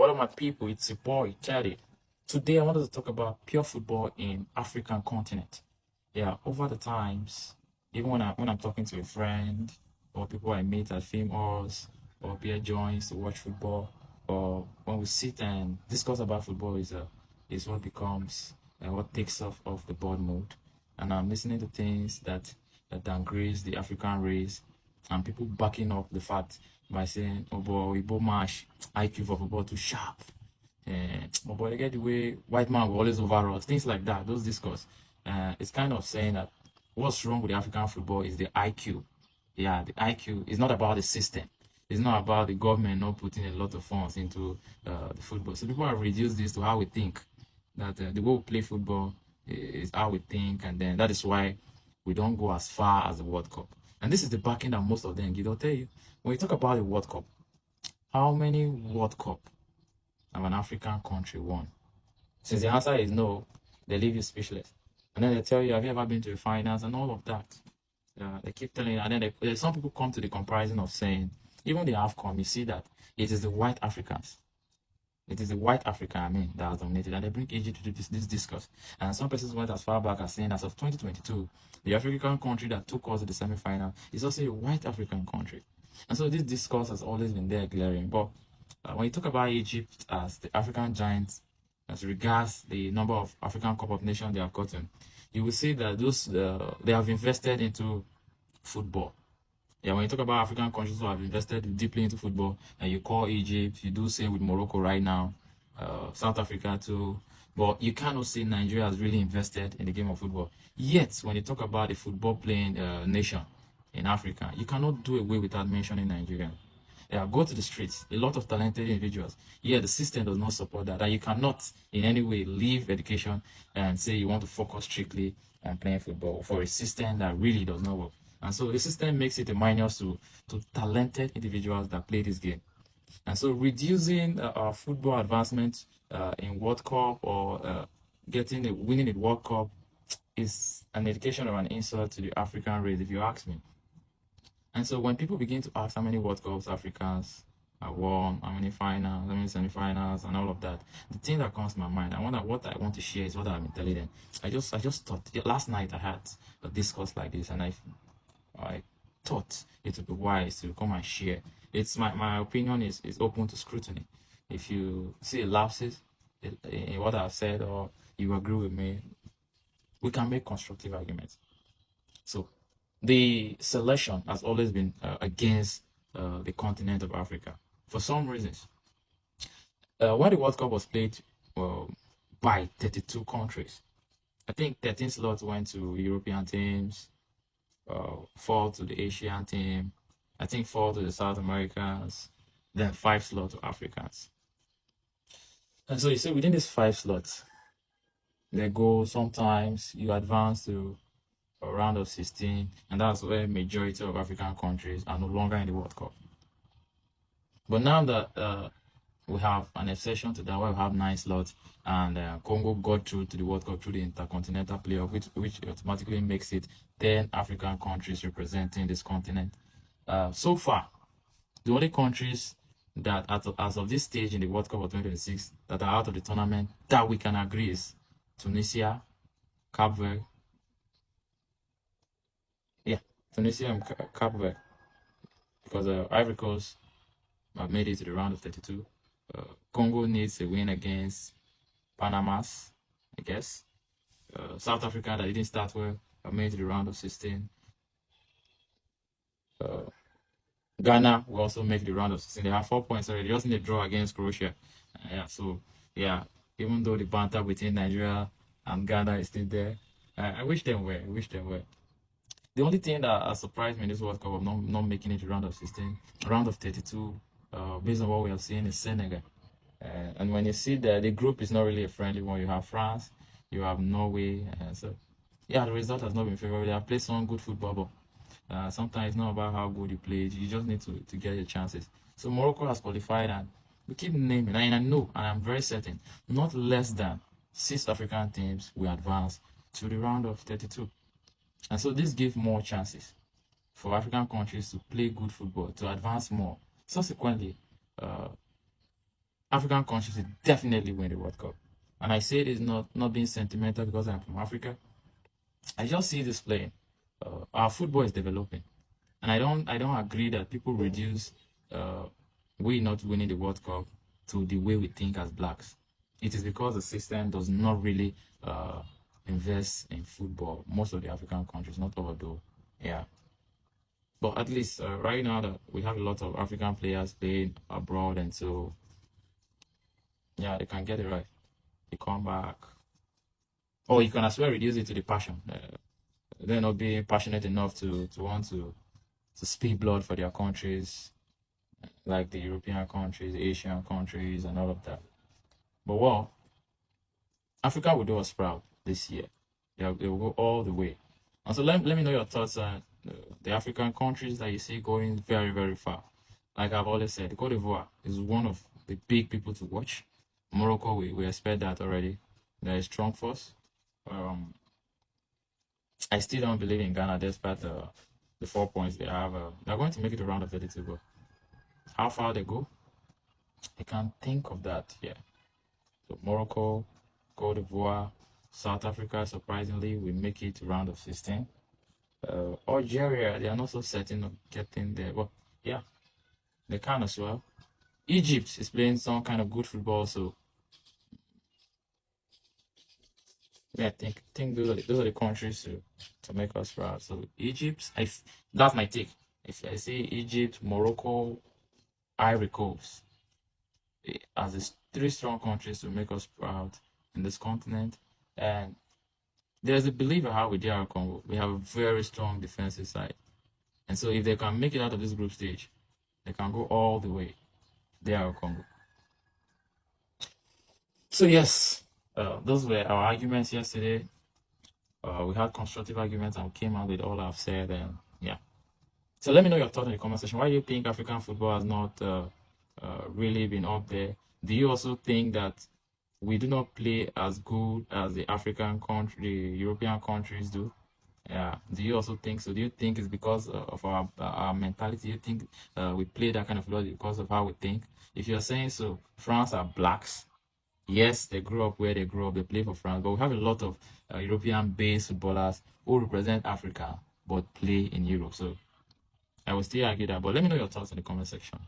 What up, my people? It's your boy, Charlie. Today, I wanted to talk about pure football in African continent. Yeah, over the times, even when I'm talking to a friend or people I meet at film halls or beer joints to watch football, or when we sit and discuss about football is what becomes what takes off the board mode. And I'm listening to things that downgrades the African race, and people backing up the fact by saying, "Oh boy, Igbo mash IQ for football too sharp." Oh boy, they get the way white man will always over us, things like that. Those discourse, it's kind of saying that what's wrong with the African football is the IQ. Yeah, the IQ is not about the system. It's not about the government not putting a lot of funds into the football. So people have reduced this to how we think. That the way we play football is how we think, and then that is why we don't go as far as the World Cup. And this is the backing that most of them give. They'll tell you when you talk about the World Cup, how many World Cup have an African country won? Since the answer is no, they leave you speechless. And then they tell you, have you ever been to the finals and all of that? They keep telling you, and then some people come to the comparison of saying, even the AFCON, you see that it is the white Africans. It is the white Africa, that has dominated, and they bring Egypt to this discourse. And some persons went as far back as saying, as of 2022, the African country that took us to the semi-final is also a white African country. And so this discourse has always been there glaring. But when you talk about Egypt as the African giants, as regards the number of African Cup of Nations they have gotten, you will see that those they have invested into football. Yeah, when you talk about African countries who have invested deeply into football, and you call Egypt, you do say with Morocco right now, South Africa too, but you cannot say Nigeria has really invested in the game of football. Yet, when you talk about a football playing nation in Africa, you cannot do away without mentioning Nigeria. Yeah, go to the streets. A lot of talented individuals. Yeah, the system does not support that. And you cannot in any way leave education and say you want to focus strictly on playing football for a system that really does not work. And so the system makes it a minus to talented individuals that play this game. And so reducing our football advancement in World Cup or winning the World Cup is an indication of an insult to the African race, if you ask me. And so when people begin to ask how many World Cups Africans have won, how many finals, how many semi-finals, and all of that, the thing that comes to my mind, what I want to share is what I've been telling them. I just thought last night I had a discourse like this, and I thought it would be wise to come and share. It's my opinion is open to scrutiny. If you see lapses in what I've said or you agree with me, we can make constructive arguments. So the selection has always been against the continent of Africa for some reasons. When the World Cup was played by 32 countries, I think 13 slots went to European teams, 4 to the Asian team, I think 4 to the South Americans, then 5 slots to Africans. And so you see, within these 5 slots, they go sometimes you advance to a round of 16, and that's where majority of African countries are no longer in the World Cup. But now that we have an exception to that, where we have 9 slots, and Congo got through to the World Cup through the intercontinental playoff, which automatically makes it 10 African countries representing this continent. So far, the only countries that, as of this stage in the World Cup of 2026, that are out of the tournament that we can agree is Tunisia, Cape Verde. Yeah, Tunisia and Cape Verde. Because Ivory Coast have made it to the round of 32. Congo needs a win against Panama, I guess. South Africa, that didn't start well, have made it to the round of 16. Ghana will also make the round of 16. They have 4 points already. They just need a draw against Croatia. Even though the banter between Nigeria and Ghana is still there, I wish them well. I wish them well. The only thing that has surprised me in this World Cup of not making it to round of 16, round of 32, based on what we have seen, is Senegal. And when you see that the group is not really a friendly one, you have France, you have Norway. The result has not been favorable. They have played some good football, but sometimes it's not about how good you play. You just need to get your chances. So Morocco has qualified, and we keep naming, and I know, and I'm very certain, not less than 6 African teams will advance to the round of 32. And so this gives more chances for African countries to play good football, to advance more. Subsequently, African countries will definitely win the World Cup. And I say this not being sentimental because I'm from Africa. I just see this playing. Our football is developing, and I don't agree that people reduce uh, we not winning the World Cup to the way we think as blacks. It is because the system does not really invest in football. Most of the African countries, not all though. Yeah, but at least right now that we have a lot of African players playing abroad, and so yeah, they can get it right. They come back, or you can as well reduce it to the passion. They're not being passionate enough to want to speak blood for their countries, like the European countries, Asian countries, and all of that. But well, Africa will do us proud this year. They will go all the way. And so let me know your thoughts on the African countries that you see going very, very far. Like I've always said, Cote d'Ivoire is one of the big people to watch. Morocco, we expect that already. They're a strong force. Um, I still don't believe in Ghana despite the 4 points they have. They're going to make it a round of 32, but how far they go, I can't think of that yet. So Morocco, Cote d'Ivoire, South Africa, surprisingly, we make it to round of 16. Algeria, they are not so certain of getting there, but yeah, they can as well. Egypt is playing some kind of good football, so yeah, I think those are the countries to make us proud. So Egypt, that's my take. If I say Egypt, Morocco, Ivory Coast, as the three strong countries to make us proud in this continent, and there's a belief in how we did our Congo. We have a very strong defensive side, and so if they can make it out of this group stage, they can go all the way. They are Congo. So yes, those were our arguments yesterday. We had constructive arguments and we came out with all I've said, and yeah. So let me know your thoughts in the comment section. Why do you think African football has not really been up there? Do you also think that we do not play as good as the African country, the European countries do? Yeah. Do you also think so? Do you think it's because of our mentality? Do you think we play that kind of football because of how we think? If you're saying so, France are blacks. Yes, they grew up where they grew up. They play for France, but we have a lot of European-based footballers who represent Africa but play in Europe. So I will still argue that. But let me know your thoughts in the comment section.